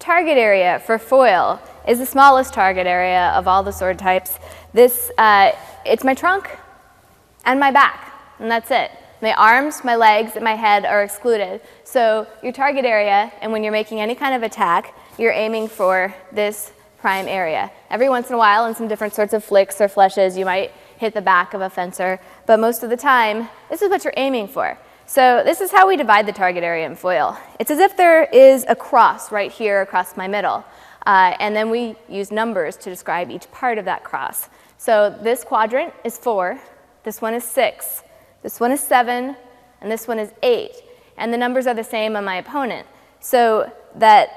target area for foil is the smallest target area of all the sword types. This, it's my trunk and my back, and that's it. My arms, my legs, and my head are excluded. So your target area, and when you're making any kind of attack, you're aiming for this prime area. Every once in a while, in some different sorts of flicks or flushes, you might hit the back of a fencer, but most of the time, this is what you're aiming for. So this is how we divide the target area in foil. It's as if there is a cross right here across my middle, and then we use numbers to describe each part of that cross. So this quadrant is 4, this one is 6, this one is 7, and this one is 8. And the numbers are the same on my opponent. So that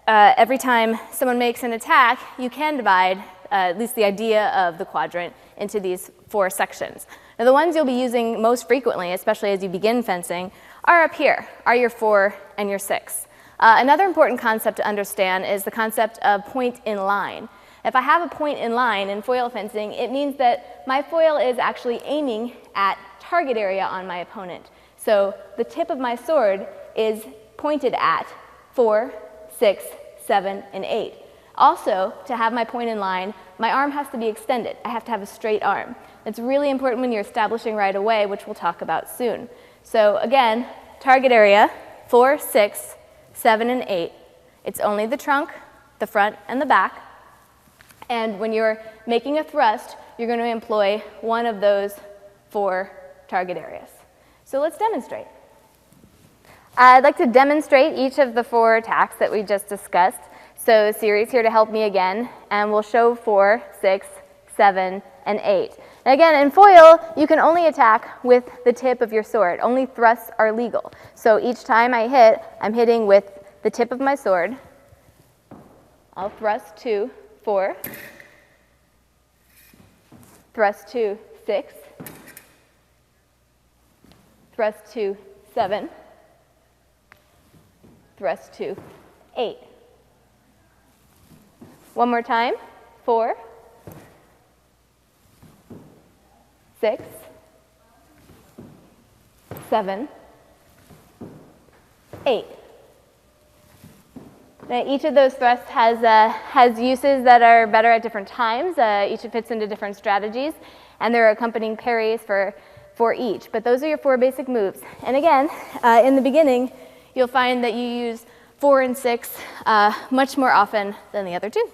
every time someone makes an attack, you can divide at least the idea of the quadrant into these 4 sections. Now the ones you'll be using most frequently, especially as you begin fencing, are up here, are your 4 and your 6. Another important concept to understand is the concept of point in line. If I have a point in line in foil fencing, it means that my foil is actually aiming at target area on my opponent. So the tip of my sword is pointed at 4, 6, 7, and 8. Also, to have my point in line, my arm has to be extended. I have to have a straight arm. It's really important when you're establishing right away, which we'll talk about soon. So again, target area, 4, 6, 7, and 8. It's only the trunk, the front, and the back. And when you're making a thrust, you're going to employ one of those 4 target areas. So let's demonstrate. I'd like to demonstrate each of the 4 attacks that we just discussed. So Siri's here to help me again, and we'll show 4, 6, 7, and 8. And again, in foil, you can only attack with the tip of your sword. Only thrusts are legal. So each time I hit, I'm hitting with the tip of my sword. I'll thrust 2, 4, thrust 2, 6, thrust 2, 7, thrust 2, 8. One more time, 4, 6, 7, 8. Now, each of those thrusts has uses that are better at different times. Each fits into different strategies, and there are accompanying parries for each. But those are your 4 basic moves. And again, in the beginning, you'll find that you use 4 and 6 much more often than the other 2.